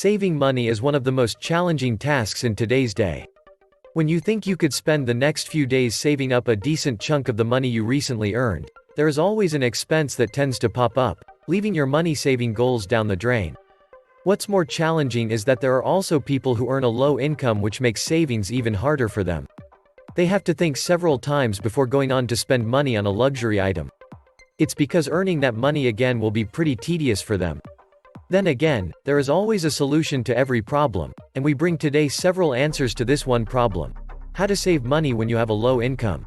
Saving money is one of the most challenging tasks in today's day. When you think you could spend the next few days saving up a decent chunk of the money you recently earned, there is always an expense that tends to pop up, leaving your money-saving goals down the drain. What's more challenging is that there are also people who earn a low income, which makes savings even harder for them. They have to think several times before going on to spend money on a luxury item. It's because earning that money again will be pretty tedious for them. Then again, there is always a solution to every problem, and we bring today several answers to this one problem: how to save money when you have a low income.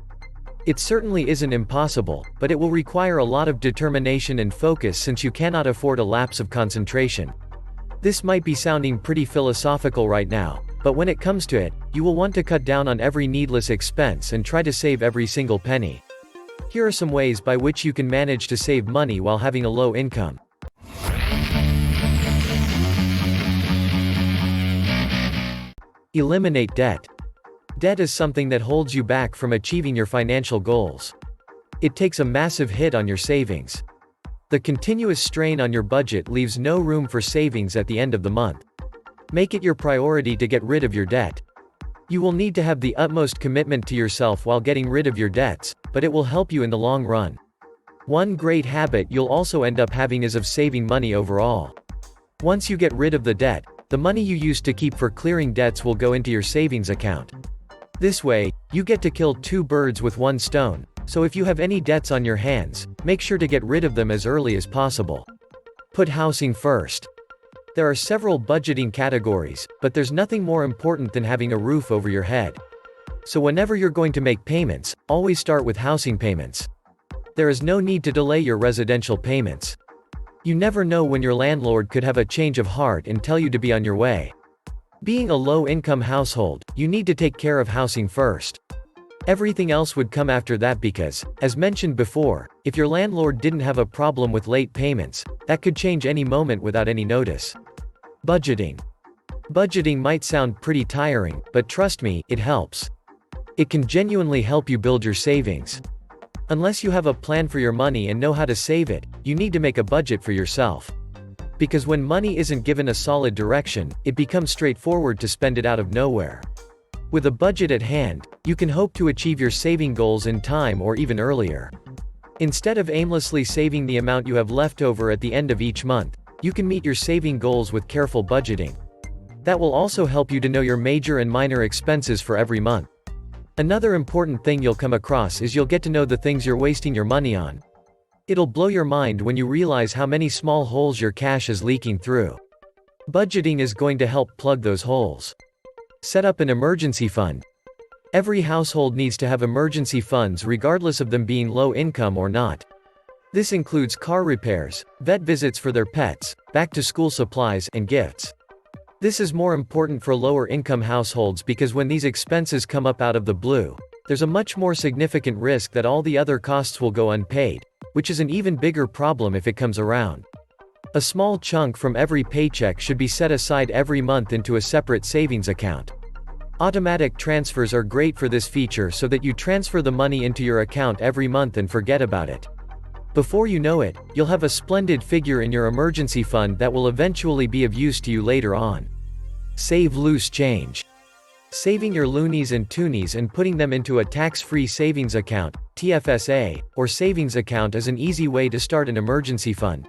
It certainly isn't impossible, but it will require a lot of determination and focus since you cannot afford a lapse of concentration. This might be sounding pretty philosophical right now, but when it comes to it, you will want to cut down on every needless expense and try to save every single penny. Here are some ways by which you can manage to save money while having a low income. Eliminate debt. Debt is something that holds you back from achieving your financial goals. It takes a massive hit on your savings. The continuous strain on your budget leaves no room for savings at the end of the month. Make it your priority to get rid of your debt. You will need to have the utmost commitment to yourself while getting rid of your debts, but it will help you in the long run. One great habit you'll also end up having is of saving money overall. Once you get rid of the debt, the money you used to keep for clearing debts will go into your savings account. This way, you get to kill two birds with one stone, so if you have any debts on your hands, make sure to get rid of them as early as possible. Put housing first. There are several budgeting categories, but there's nothing more important than having a roof over your head. So whenever you're going to make payments, always start with housing payments. There is no need to delay your residential payments. You never know when your landlord could have a change of heart and tell you to be on your way. Being a low-income household, you need to take care of housing first. Everything else would come after that because, as mentioned before, if your landlord didn't have a problem with late payments, that could change any moment without any notice. Budgeting. Budgeting might sound pretty tiring, but trust me, it helps. It can genuinely help you build your savings. Unless you have a plan for your money and know how to save it, you need to make a budget for yourself. Because when money isn't given a solid direction, it becomes straightforward to spend it out of nowhere. With a budget at hand, you can hope to achieve your saving goals in time or even earlier. Instead of aimlessly saving the amount you have left over at the end of each month, you can meet your saving goals with careful budgeting. That will also help you to know your major and minor expenses for every month. Another important thing you'll come across is you'll get to know the things you're wasting your money on. It'll blow your mind when you realize how many small holes your cash is leaking through. Budgeting is going to help plug those holes. Set up an emergency fund. Every household needs to have emergency funds regardless of them being low income or not. This includes car repairs, vet visits for their pets, back-to-school supplies, and gifts. This is more important for lower-income households because when these expenses come up out of the blue, there's a much more significant risk that all the other costs will go unpaid, which is an even bigger problem if it comes around. A small chunk from every paycheck should be set aside every month into a separate savings account. Automatic transfers are great for this feature so that you transfer the money into your account every month and forget about it. Before you know it, you'll have a splendid figure in your emergency fund that will eventually be of use to you later on. Save loose change. Saving your loonies and toonies and putting them into a tax-free savings account, TFSA, or savings account is an easy way to start an emergency fund.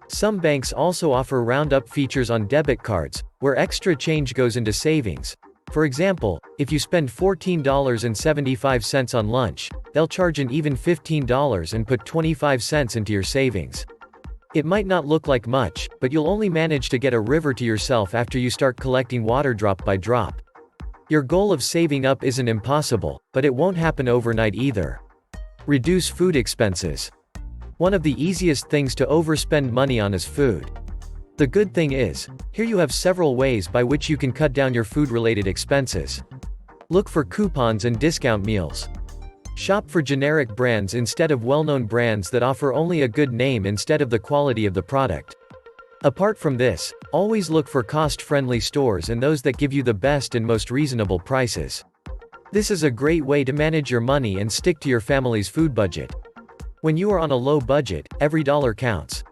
Some banks also offer roundup features on debit cards, where extra change goes into savings. For example, if you spend $14.75 on lunch, they'll charge an even $15 and put 25 cents into your savings. It might not look like much, but you'll only manage to get a river to yourself after you start collecting water drop by drop. Your goal of saving up isn't impossible, but it won't happen overnight either. Reduce food expenses. One of the easiest things to overspend money on is food. The good thing is, here you have several ways by which you can cut down your food-related expenses. Look for coupons and discount meals. Shop for generic brands instead of well-known brands that offer only a good name instead of the quality of the product. Apart from this, always look for cost-friendly stores and those that give you the best and most reasonable prices. This is a great way to manage your money and stick to your family's food budget. When you are on a low budget, every dollar counts.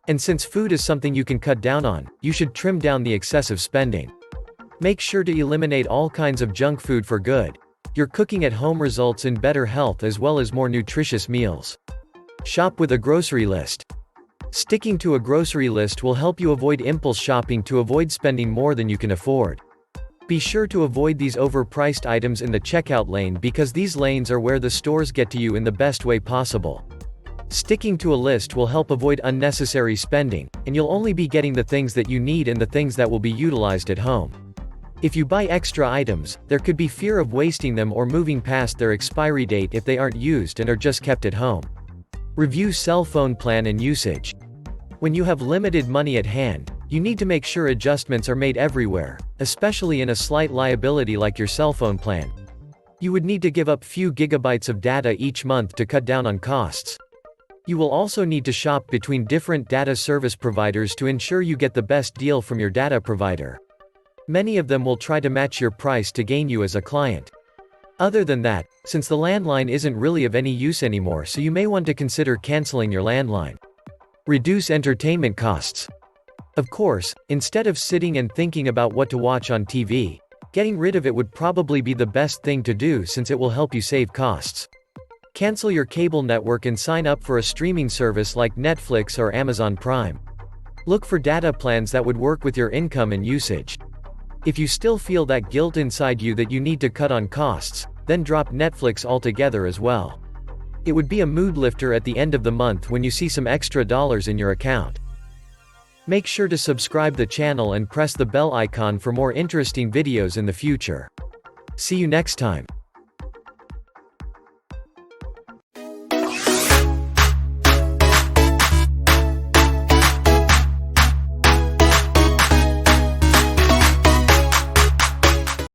And since food is something you can cut down on, you should trim down the excessive spending. Make sure to eliminate all kinds of junk food for good. Your cooking at home results in better health as well as more nutritious meals. Shop with a grocery list. Sticking to a grocery list will help you avoid impulse shopping to avoid spending more than you can afford. Be sure to avoid these overpriced items in the checkout lane because these lanes are where the stores get to you in the best way possible. Sticking to a list will help avoid unnecessary spending, and you'll only be getting the things that you need and the things that will be utilized at home. If you buy extra items, there could be fear of wasting them or moving past their expiry date if they aren't used and are just kept at home. Review cell phone plan and usage. When you have limited money at hand, you need to make sure adjustments are made everywhere, especially in a slight liability like your cell phone plan. You would need to give up few gigabytes of data each month to cut down on costs. You will also need to shop between different data service providers to ensure you get the best deal from your data provider. Many of them will try to match your price to gain you as a client. Other than that, since the landline isn't really of any use anymore, so you may want to consider canceling your landline. Reduce entertainment costs. Of course, instead of sitting and thinking about what to watch on TV, getting rid of it would probably be the best thing to do since it will help you save costs. Cancel your cable network and sign up for a streaming service like Netflix or Amazon Prime. Look for data plans that would work with your income and usage. If you still feel that guilt inside you that you need to cut on costs, then drop Netflix altogether as well. It would be a mood lifter at the end of the month when you see some extra dollars in your account. Make sure to subscribe the channel and press the bell icon for more interesting videos in the future. See you next time.